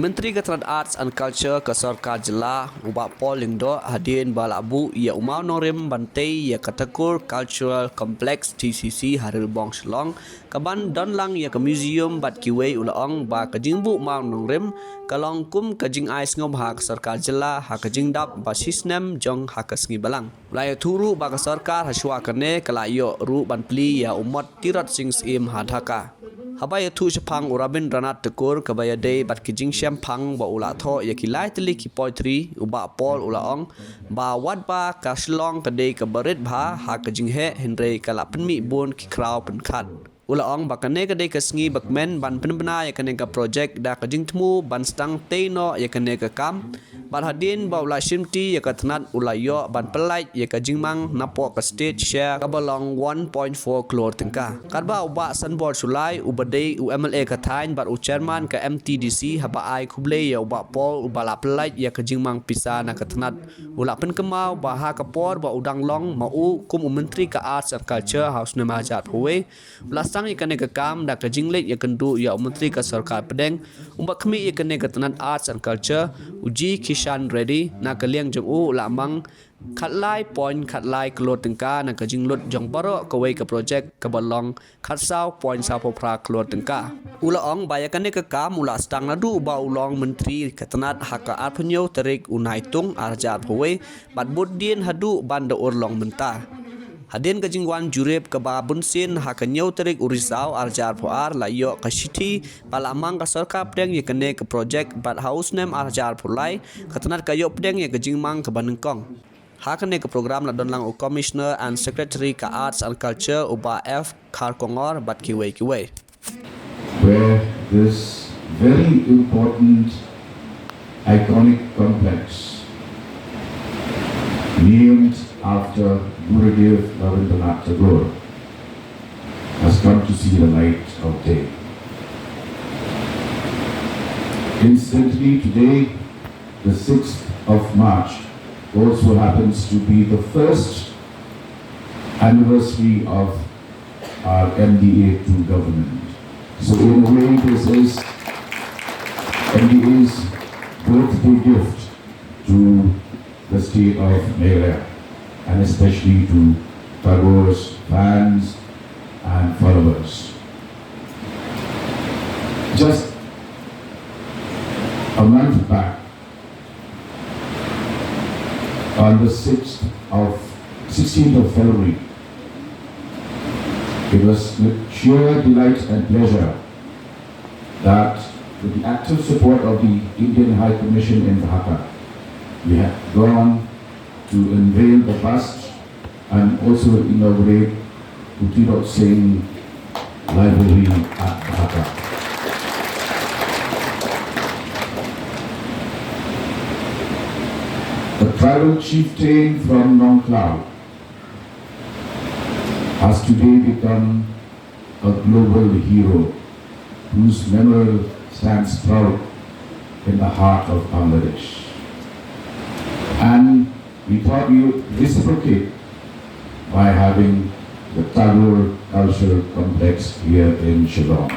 Menteri Keterangan Arts and Culture ke Sarkar Jela ubak Paul Lingdo hadirin balabu ia umau norim bantai ia katakur Cultural Complex TCC Haril Bong Shillong kaban donlang ia ke museum bat kiwei ulaong ba kajingbu mau norim kalong kum kajing ais ngob hak Sarkar Jela hak kajing dap ba sisnem jong hak kesngi balang laya turu ba ke Sarkar haswa kene kalayo ru banpli ia umat tirat sings im hadhaka Habaya tu Phang urabin ranat tekur kabaya day bat kijing Phang ba ula tho ya kilai teli ki poetry uba Paul ulaong ba wat ba ka Shillong kadai ka barit bha ha kajing he henre kala penmi bon ki kraw penkhat ulaong ba kane kadai ka sngi bakmen ban penbena ya kane ka project da kajing tmu ban stang teino ya kane ka kam ban hadin ba ula shimti ya ka tnat ula yo ban pelai ya ka jingmang napo ka stage share ka balong 1.4 crore tengka karba uba sanbor sulai ubadei UMLA ka thain bat u chairman ka MTDC haba ai khuble ya uba Paul uba la pelai ya ka jingmang pisa na ka tnat ula pen kemau ba ha ka por ba udang long mau kum menteri ka arts and culture house ne majat huwe ula sang ya kane ka kam da ka jinglek ya kendu ya menteri ka sarkar pedeng umba khmi ya kane ka tnat arts and culture uji Shan ready na kaliang jong u lamang khatlai point khatlai klot tengka na kajing lut jong baro kawai ka project ka balong khatsau point sa popra klot tengka ula ong bayakane ka kam ula stang nadu ba ulong menteri katanat haka arpnyo tarik unaitung arjat howe bat buddin hadu banda urlong Mynta Hadin kajingwan jurep ke babunsin hakanyau terik urisau arjar puar layo kasiti palamang ka sarkar pedeng ye kene ke project bat house nem arjar pulai katanat kayo pedeng ye kajingmang ke Banengkong hakane ke program la donlang u commissioner and secretary ka arts and culture uba F Kharkongor bat kiwei where this very important iconic complex named after Gurudev Rabindranath Tagore has come to see the light of day. Incidentally, today, the 6th of March, also happens to be the first anniversary of our MDA 2 government. So in a way, this is MDA's birthday gift to the state of Meghalaya, and especially to Tagore's fans and followers. Just a month back, on the 16th of February, it was with sheer delight and pleasure that, with the active support of the Indian High Commission in Dhaka, we have gone to unveil the bust and also inaugurate Utirot Singh Library at Dhaka. The tribal chieftain from Nongklao has today become a global hero whose memorial stands proud in the heart of Bangladesh. And we thought we would reciprocate by having the Tagore Cultural Complex here in Shillong.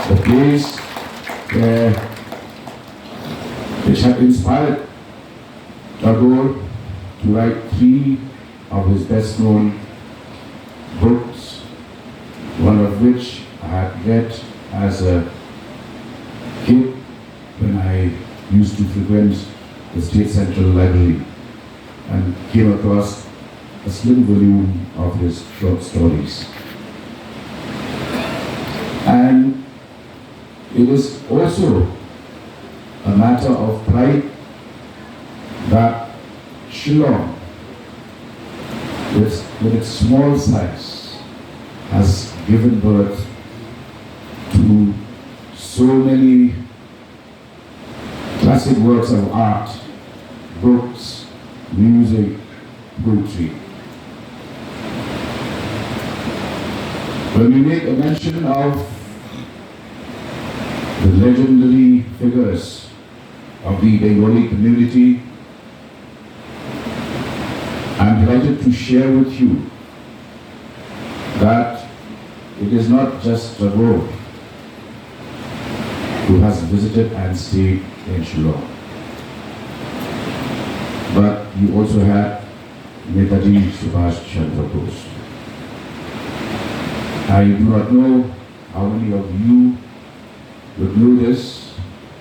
The place which had inspired Tagore to write 3 of his best-known books, one of which I had read as a kid when I used to frequent the State Central Library, and came across a slim volume of his short stories. And it is also a matter of pride that Shillong, with its small size, has given birth to so many classic works of art, books, music, poetry. When we make a mention of the legendary figures of the Bengali community, I'm delighted to share with you that it is not just Tagore who has visited and stayed in Shillong. But you also had Netaji Subhash Chandra Bose. I do not know how many of you would know this,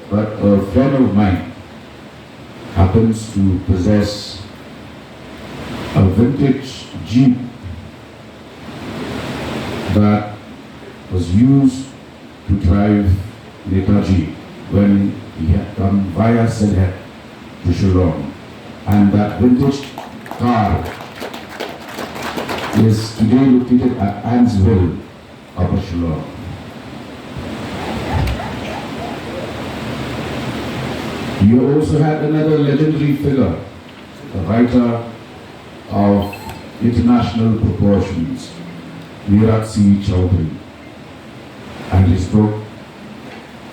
but a friend of mine happens to possess a vintage Jeep that was used to drive Netaji when he had come via Sylhet to Shillong. And that vintage car is today located at Ansville, Upper Shillong. You also had another legendary figure, a writer of international proportions, Virat C. Chaudhary, and his book,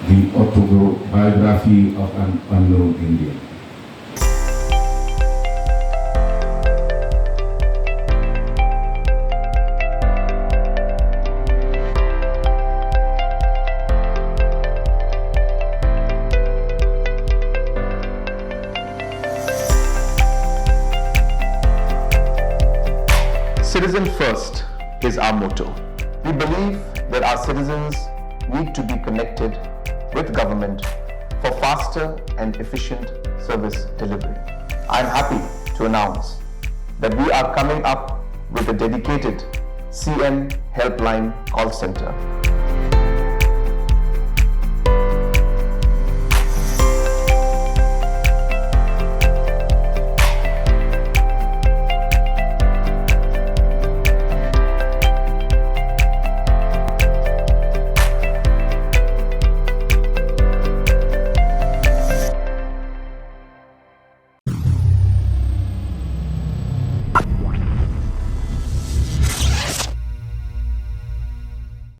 The Autobiography of an Unknown Indian. Citizen first is our motto. We believe that our citizens need to be connected with government for faster and efficient service delivery. I am happy to announce that we are coming up with a dedicated CM helpline call center.